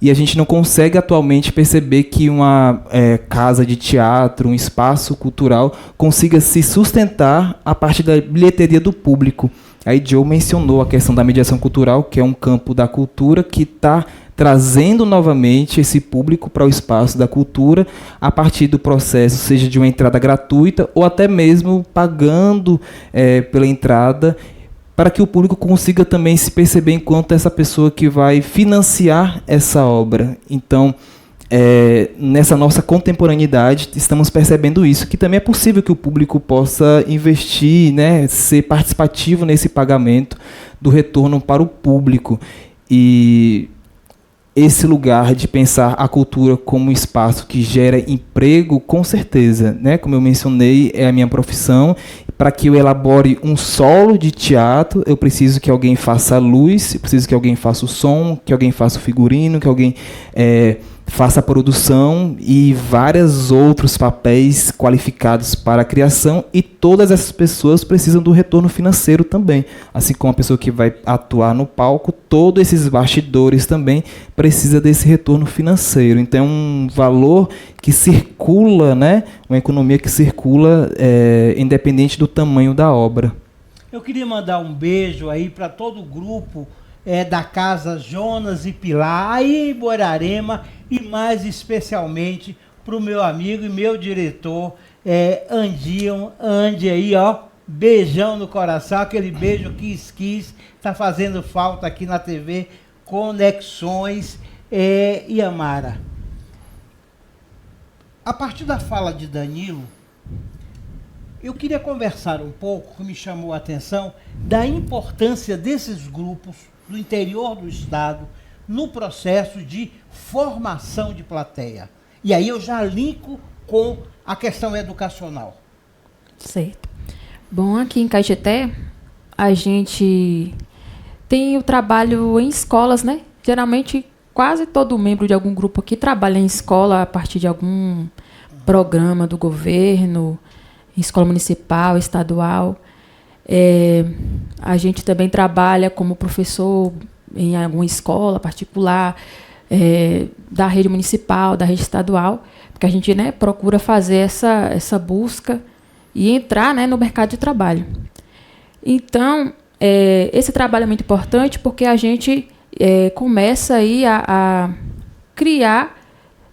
E a gente não consegue atualmente perceber que uma casa de teatro, um espaço cultural, consiga se sustentar a partir da bilheteria do público. Aí Joe mencionou a questão da mediação cultural, que é um campo da cultura que está trazendo novamente esse público para o espaço da cultura a partir do processo, seja de uma entrada gratuita ou até mesmo pagando pela entrada, para que o público consiga também se perceber enquanto essa pessoa que vai financiar essa obra. Então, nessa nossa contemporaneidade, estamos percebendo isso, que também é possível que o público possa investir, né, ser participativo nesse pagamento do retorno para o público. E esse lugar de pensar a cultura como um espaço que gera emprego, com certeza, né? Como eu mencionei, é a minha profissão. Para que eu elabore um solo de teatro, eu preciso que alguém faça a luz, eu preciso que alguém faça o som, que alguém faça o figurino, que alguém faça a produção e vários outros papéis qualificados para a criação, e todas essas pessoas precisam do retorno financeiro também. Assim como a pessoa que vai atuar no palco, todos esses bastidores também precisam desse retorno financeiro. Então é um valor que circula, né? Uma economia que circula independente do tamanho da obra. Eu queria mandar um beijo aí para todo o grupo da Casa Jonas e Pilar, aí em Borarema, e mais especialmente para o meu amigo e meu diretor, Andy aí, ó, beijão no coração, aquele beijo quis, tá fazendo falta aqui na TV Conexões. E Amara, a partir da fala de Danilo, eu queria conversar um pouco, que me chamou a atenção, da importância desses grupos do interior do Estado no processo de formação de plateia. E aí eu já linko com a questão educacional. Certo. Bom, aqui em Caetité, a gente tem o trabalho em escolas, né? Geralmente, quase todo membro de algum grupo aqui trabalha em escola a partir de algum programa do governo, escola municipal, estadual. A gente também trabalha como professor em alguma escola particular, da rede municipal, da rede estadual, porque a gente, né, procura fazer essa busca e entrar, né, no mercado de trabalho. Então, esse trabalho é muito importante porque a gente começa aí a criar,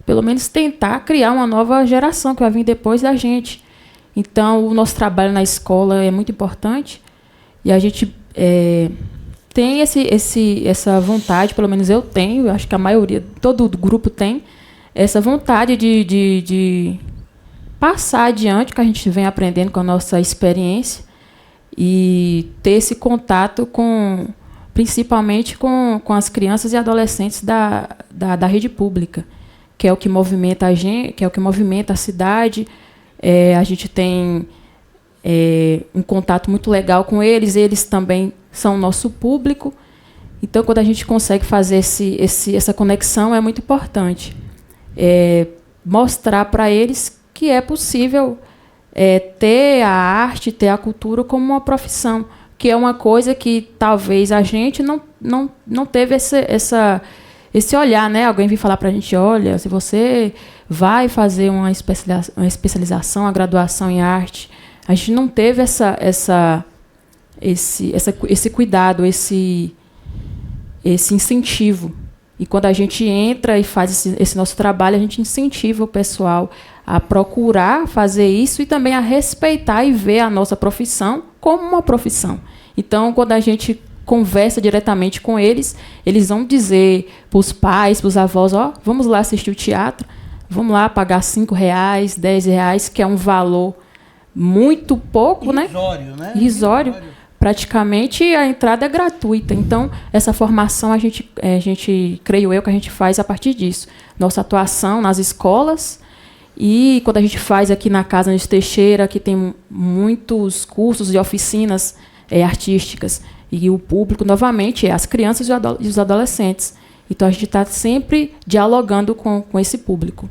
pelo menos tentar criar uma nova geração que vai vir depois da gente. Então, o nosso trabalho na escola é muito importante e a gente tem essa vontade, pelo menos eu tenho, eu acho que a maioria, todo o grupo tem, essa vontade de passar adiante o que a gente vem aprendendo com a nossa experiência e ter esse contato principalmente com as crianças e adolescentes da rede pública, que é o que movimenta a gente, que é o que movimenta a cidade. A gente tem um contato muito legal com eles também são nosso público. Então, quando a gente consegue fazer essa conexão, é muito importante. Mostrar para eles que é possível ter a arte, ter a cultura como uma profissão, que é uma coisa que talvez a gente não teve esse olhar, né? Alguém vir falar para a gente, olha, se você vai fazer uma especialização, uma graduação em arte, a gente não teve esse cuidado, esse incentivo. E quando a gente entra e faz esse nosso trabalho, a gente incentiva o pessoal a procurar fazer isso e também a respeitar e ver a nossa profissão como uma profissão. Então, quando a gente conversa diretamente com eles, eles vão dizer para os pais, para os avós, vamos lá assistir o teatro, vamos lá pagar R$5, R$10, que é um valor muito pouco, irrisório, né? Irrisório. Praticamente a entrada é gratuita. Então, essa formação a gente, creio eu, que a gente faz a partir disso. Nossa atuação nas escolas e quando a gente faz aqui na Casa Anísio Teixeira, que tem muitos cursos e oficinas artísticas. E o público, novamente, é as crianças e os adolescentes. Então, a gente está sempre dialogando com esse público.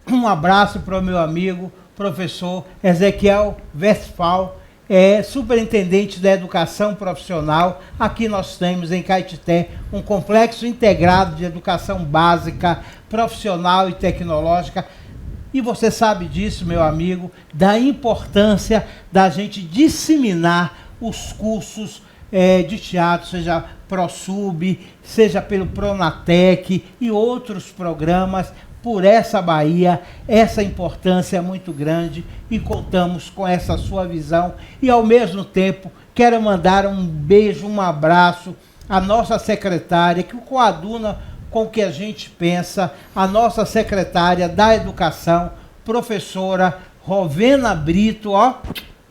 Um abraço para o meu amigo, professor Ezequiel Westphal, superintendente da educação profissional. Aqui nós temos em Caetité um complexo integrado de educação básica, profissional e tecnológica. E você sabe disso, meu amigo, da importância da gente disseminar os cursos de teatro, seja ProSub, seja pelo Pronatec e outros programas, por essa Bahia. Essa importância é muito grande e contamos com essa sua visão. E, ao mesmo tempo, quero mandar um beijo, um abraço à nossa secretária, que coaduna com o que a gente pensa, a nossa secretária da Educação, professora Rovena Brito,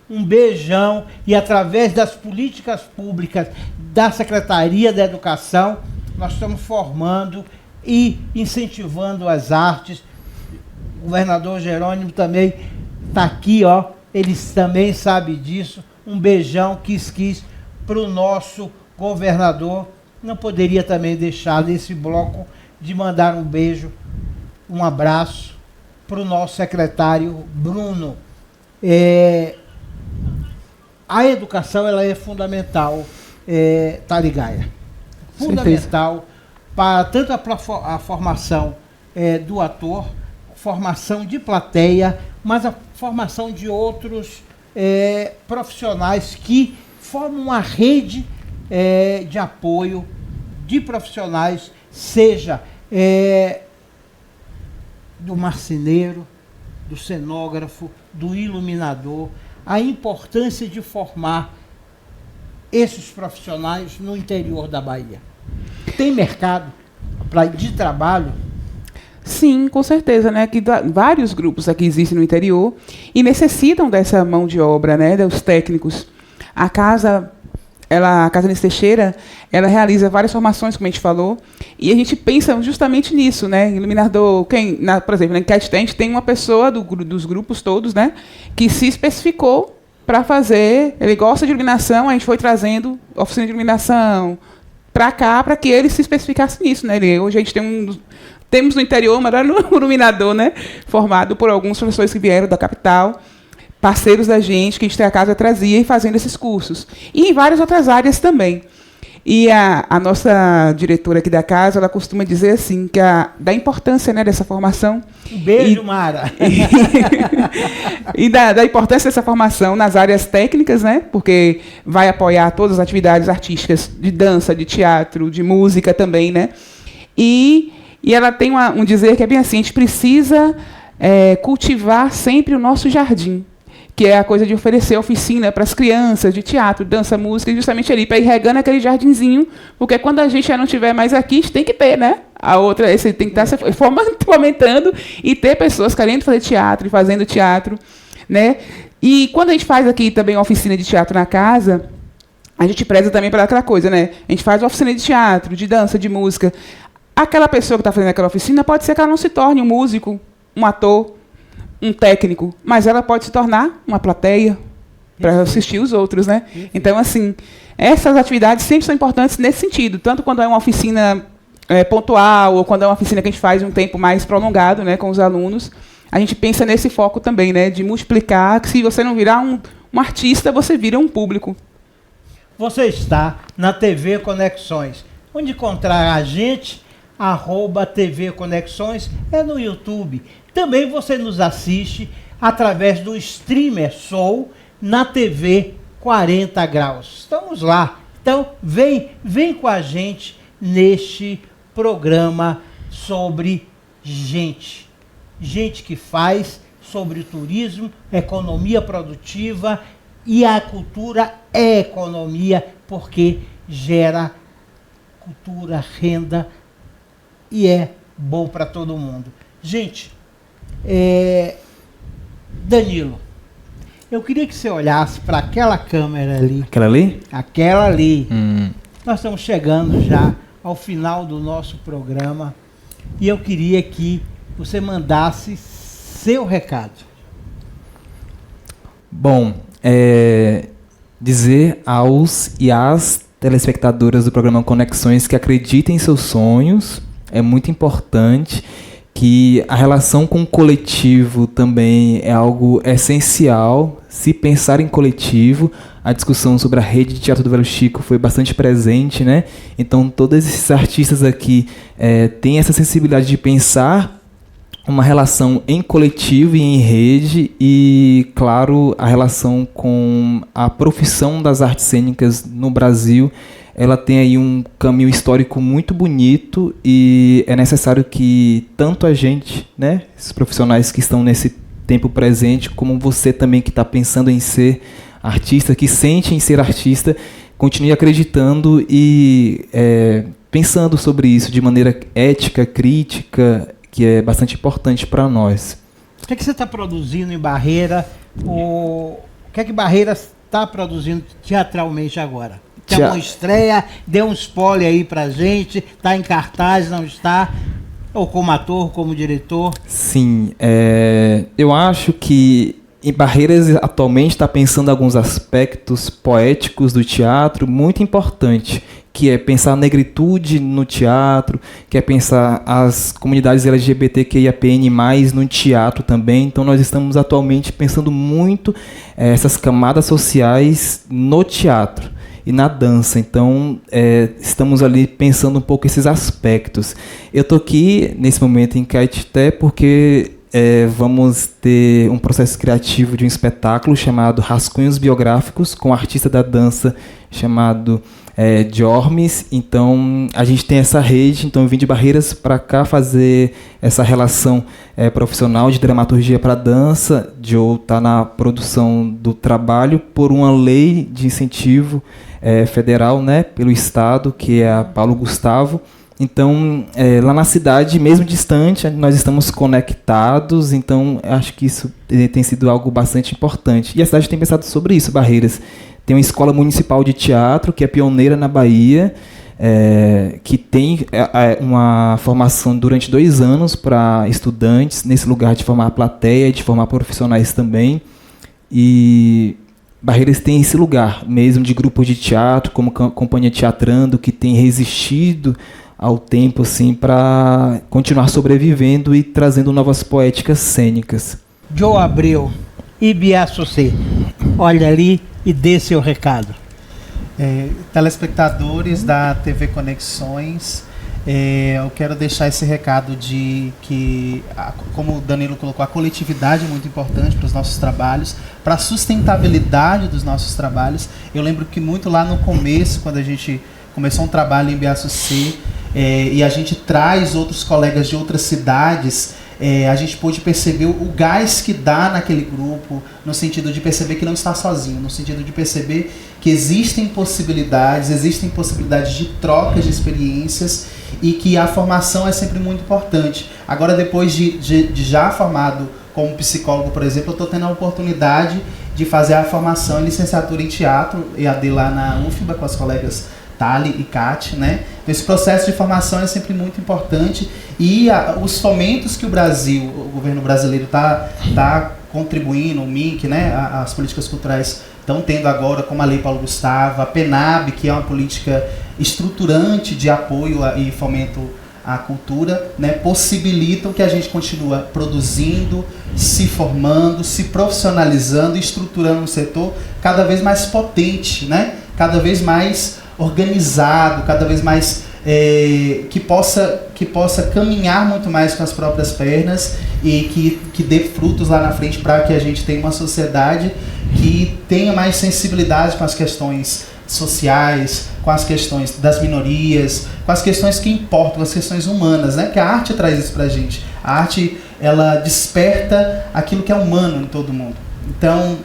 um beijão, e através das políticas públicas da Secretaria da Educação, nós estamos formando e incentivando as artes. O governador Jerônimo também está aqui, ele também sabe disso. Um beijão quis para o nosso governador. Não poderia também deixar nesse bloco de mandar um beijo, um abraço para o nosso secretário Bruno. A educação ela é fundamental, Taligaia. Fundamental para tanto a formação do ator, formação de plateia, mas a formação de outros profissionais que formam uma rede de apoio de profissionais, seja do marceneiro, do cenógrafo, do iluminador. A importância de formar esses profissionais no interior da Bahia. Tem mercado de trabalho? Sim, com certeza, né? Que vários grupos aqui existem no interior e necessitam dessa mão de obra, né? Dos técnicos. A Casa Anísio Teixeira, ela realiza várias formações, como a gente falou, e a gente pensa justamente nisso, né? Iluminador, por exemplo, na Enquete a gente tem uma pessoa dos grupos todos, né? Que se especificou para fazer, ele gosta de iluminação, a gente foi trazendo oficina de iluminação para cá, para que ele se especificasse nisso, né? Hoje a gente temos no interior um melhor iluminador, né? Formado por alguns professores que vieram da capital, parceiros da gente, que a gente a casa trazia e fazendo esses cursos. E em várias outras áreas também. E a nossa diretora aqui da casa, ela costuma dizer assim, que da importância, né, dessa formação. Um beijo, Mara! E da importância dessa formação nas áreas técnicas, né, porque vai apoiar todas as atividades artísticas de dança, de teatro, de música também, né. E ela tem um dizer que é bem assim, a gente precisa cultivar sempre o nosso jardim, que é a coisa de oferecer oficina para as crianças de teatro, dança, música, justamente ali, para ir regando aquele jardinzinho, porque quando a gente já não estiver mais aqui, a gente tem que ter, né? A outra, esse tem que estar se fomentando e ter pessoas querendo fazer teatro e fazendo teatro, né? E quando a gente faz aqui também uma oficina de teatro na casa, a gente preza também para aquela coisa, né? A gente faz uma oficina de teatro, de dança, de música. Aquela pessoa que está fazendo aquela oficina pode ser que ela não se torne um músico, um ator, um técnico, mas ela pode se tornar uma plateia para assistir os outros, né? Então, assim, essas atividades sempre são importantes nesse sentido, tanto quando é uma oficina pontual ou quando é uma oficina que a gente faz um tempo mais prolongado, né, com os alunos, a gente pensa nesse foco também, né, de multiplicar, que se você não virar um artista, você vira um público. Você está na TV Conexões. Onde encontrar a gente, @TV Conexões, é no YouTube. Também você nos assiste através do streamer Soul na TV 40 Graus. Estamos lá. Então, vem com a gente neste programa sobre gente. Gente que faz, sobre turismo, economia produtiva, e a cultura é economia porque gera cultura, renda e é bom para todo mundo. Gente, Danilo, eu queria que você olhasse para aquela câmera ali. Aquela ali? Aquela ali. Nós estamos chegando já ao final do nosso programa e eu queria que você mandasse seu recado. Bom, dizer aos e às telespectadoras do programa Conexões que acreditem em seus sonhos é muito importante, que a relação com o coletivo também é algo essencial. Se pensar em coletivo, a discussão sobre a rede de teatro do Velho Chico foi bastante presente, né? Então todos esses artistas aqui têm essa sensibilidade de pensar uma relação em coletivo e em rede e, claro, a relação com a profissão das artes cênicas no Brasil. Ela tem aí um caminho histórico muito bonito e é necessário que tanto a gente, né, esses profissionais que estão nesse tempo presente, como você também que está pensando em ser artista, que sente em ser artista, continue acreditando e pensando sobre isso de maneira ética, crítica, que é bastante importante para nós. O que você está produzindo em Barreira? O que Barreira está produzindo teatralmente agora? Tem uma estreia, dê um spoiler aí pra gente, está em cartaz, não está? Ou como ator, como diretor? Sim, eu acho que em Barreiras atualmente está pensando em alguns aspectos poéticos do teatro muito importante, que é pensar a negritude no teatro, que é pensar as comunidades LGBTQIAPN+, no teatro também. Então nós estamos atualmente pensando muito essas camadas sociais no teatro e na dança. Então, estamos ali pensando um pouco esses aspectos. Eu estou aqui, nesse momento, em Caetité, porque vamos ter um processo criativo de um espetáculo chamado Rascunhos Biográficos, com um artista da dança chamado Jormes. Então, a gente tem essa rede. Então, eu vim de Barreiras para cá fazer essa relação profissional de dramaturgia para dança. Joe está na produção do trabalho por uma lei de incentivo federal, né, pelo Estado, que é a Paulo Gustavo. Então, lá na cidade, mesmo distante, nós estamos conectados, então acho que isso tem sido algo bastante importante. E a cidade tem pensado sobre isso, Barreiras. Tem uma escola municipal de teatro, que é pioneira na Bahia, que tem uma formação durante 2 anos para estudantes, nesse lugar de formar plateia, de formar profissionais também. E Barreiras tem esse lugar mesmo de grupos de teatro, como Companhia Teatrando, que tem resistido ao tempo assim, para continuar sobrevivendo e trazendo novas poéticas cênicas. Joe Abreu, IBASUC, olha ali e dê seu recado. Telespectadores da TV Conexões, eu quero deixar esse recado de que, como o Danilo colocou, a coletividade é muito importante para os nossos trabalhos, para a sustentabilidade dos nossos trabalhos. Eu lembro que muito lá no começo, quando a gente começou um trabalho em IBASUC, e a gente traz outros colegas de outras cidades, a gente pôde perceber o gás que dá naquele grupo, no sentido de perceber que não está sozinho, no sentido de perceber que existem possibilidades de trocas de experiências e que a formação é sempre muito importante. Agora, depois de já formado como psicólogo, por exemplo, eu estou tendo a oportunidade de fazer a formação em licenciatura em teatro, EAD lá na UFBA, com as colegas Tali e Kat, né? Então, esse processo de formação é sempre muito importante e os fomentos que o governo brasileiro está contribuindo, o MINC, né? As políticas culturais estão tendo agora, como a Lei Paulo Gustavo, a PENAB, que é uma política estruturante de apoio e fomento à cultura, né? Possibilitam que a gente continue produzindo, se formando, se profissionalizando e estruturando um setor cada vez mais potente, né? Cada vez mais organizado, cada vez mais que possa caminhar muito mais com as próprias pernas e que dê frutos lá na frente, para que a gente tenha uma sociedade que tenha mais sensibilidade com as questões sociais, com as questões das minorias, com as questões que importam, as questões humanas, né? Que a arte traz isso pra gente. A arte, ela desperta aquilo que é humano em todo mundo. Então,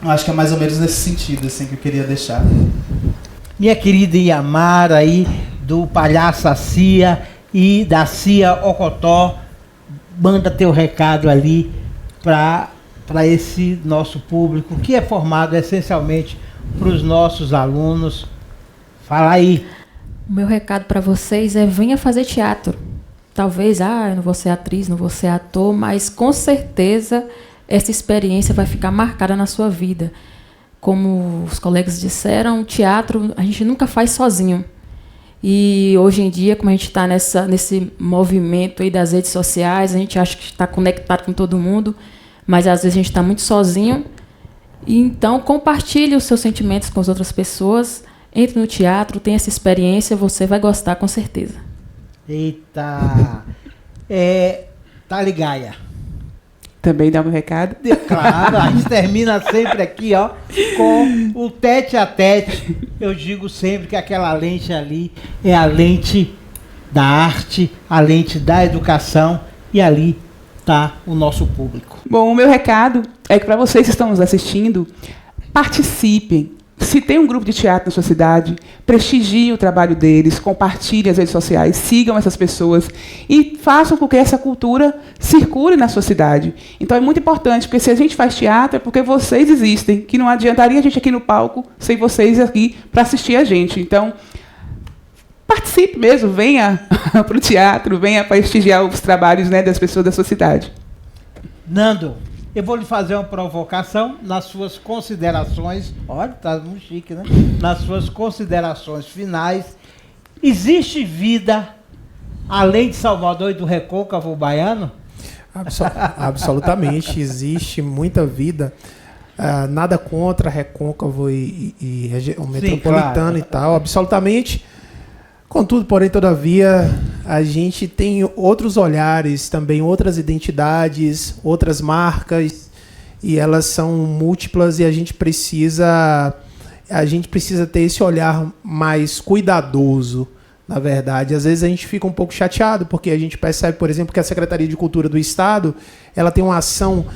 eu acho que é mais ou menos nesse sentido assim, que eu queria deixar. Minha querida Iamara aí, do Palhaça Cia e da Cia Ocotó, manda teu recado ali para esse nosso público, que é formado essencialmente para os nossos alunos. Fala aí. O meu recado para vocês é: venha fazer teatro. Talvez, eu não vou ser atriz, não vou ser ator, mas com certeza essa experiência vai ficar marcada na sua vida. Como os colegas disseram, teatro a gente nunca faz sozinho. E hoje em dia, como a gente está nesse movimento aí das redes sociais, a gente acha que está conectado com todo mundo, mas às vezes a gente está muito sozinho. E então, compartilhe os seus sentimentos com as outras pessoas, entre no teatro, tenha essa experiência, você vai gostar com certeza. Eita! Tali Gaia. Também dá um recado? Claro, a gente termina sempre aqui, ó, com o tete a tete. Eu digo sempre que aquela lente ali é a lente da arte, a lente da educação, e ali está o nosso público. Bom, o meu recado é que para vocês que estão nos assistindo, participem. Se tem um grupo de teatro na sua cidade, prestigiem o trabalho deles, compartilhem as redes sociais, sigam essas pessoas e façam com que essa cultura circule na sua cidade. Então é muito importante, porque se a gente faz teatro é porque vocês existem, que não adiantaria a gente aqui no palco sem vocês aqui para assistir a gente. Então, participe mesmo, venha para o teatro, venha prestigiar os trabalhos, né, das pessoas da sua cidade. Nando, eu vou lhe fazer uma provocação nas suas considerações. Olha, tá muito chique, né? Nas suas considerações finais. Existe vida além de Salvador e do Recôncavo Baiano? Absolutamente, existe muita vida. Nada contra Recôncavo e região metropolitana, claro, e tal, absolutamente. Contudo, porém, todavia, a gente tem outros olhares também, outras identidades, outras marcas, e elas são múltiplas, e a gente precisa ter esse olhar mais cuidadoso, na verdade. Às vezes a gente fica um pouco chateado, porque a gente percebe, por exemplo, que a Secretaria de Cultura do Estado, ela tem uma ação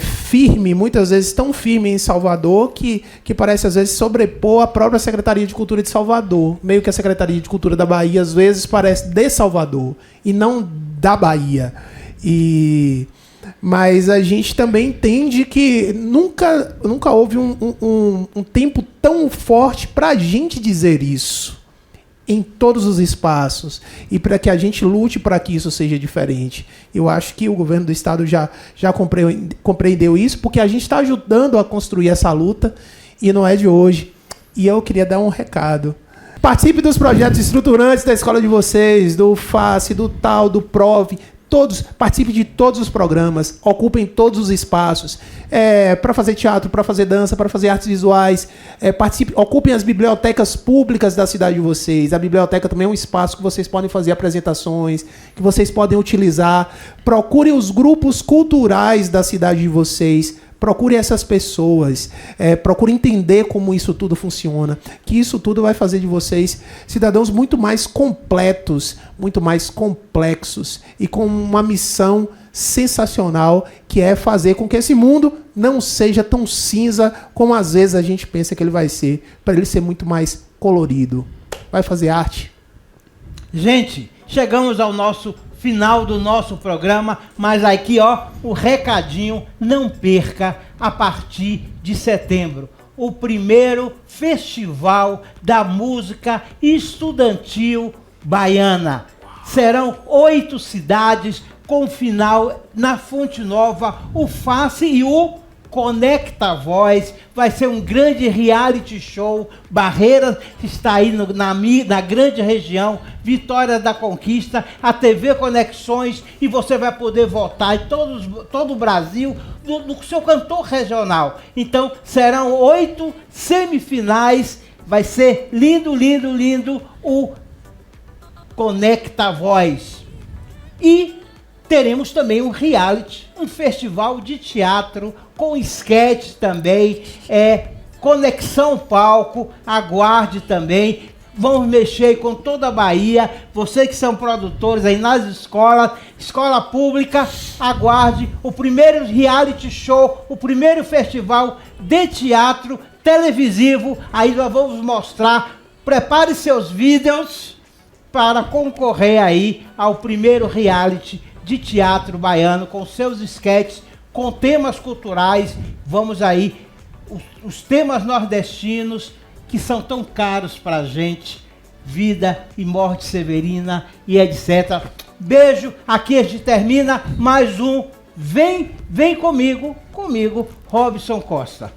firme, muitas vezes tão firme em Salvador, que parece às vezes sobrepor a própria Secretaria de Cultura de Salvador. Meio que a Secretaria de Cultura da Bahia às vezes parece de Salvador e não da Bahia. Mas a gente também entende que nunca houve um tempo tão forte para a gente dizer isso em todos os espaços e para que a gente lute para que isso seja diferente. Eu acho que o governo do estado já compreendeu isso, porque a gente está ajudando a construir essa luta e não é de hoje. E eu queria dar um recado. Participe dos projetos estruturantes da escola de vocês, do FACE, do TAL, do PROV. Participe de todos os programas, ocupem todos os espaços, para fazer teatro, para fazer dança, para fazer artes visuais, ocupem as bibliotecas públicas da cidade de vocês. A biblioteca também é um espaço que vocês podem fazer apresentações, que vocês podem utilizar. Procurem os grupos culturais da cidade de vocês. Procure essas pessoas, procure entender como isso tudo funciona, que isso tudo vai fazer de vocês cidadãos muito mais completos, muito mais complexos e com uma missão sensacional, que é fazer com que esse mundo não seja tão cinza como às vezes a gente pensa que ele vai ser, para ele ser muito mais colorido. Vai fazer arte. Gente, chegamos ao final do nosso programa, mas aqui, o recadinho, não perca, a partir de setembro, o primeiro Festival da Música Estudantil Baiana. Serão 8 cidades com final na Fonte Nova, o FACE e o Conecta Voz. Vai ser um grande reality show. Barreiras está aí na grande região, Vitória da Conquista, a TV Conexões, e você vai poder votar em todo o Brasil no seu cantor regional. Então serão 8 semifinais. Vai ser lindo, lindo, lindo o Conecta Voz. E teremos também um reality, um festival de teatro com sketch também, Conexão Palco, aguarde também. Vamos mexer com toda a Bahia. Vocês que são produtores aí nas escolas, escola pública, aguarde o primeiro reality show, o primeiro festival de teatro televisivo. Aí nós vamos mostrar, prepare seus vídeos para concorrer aí ao primeiro reality de teatro baiano, com seus sketches, com temas culturais. Vamos aí, os temas nordestinos que são tão caros pra gente, vida e morte severina e etc. Beijo, aqui a gente termina mais um Vem Comigo, Robson Costa.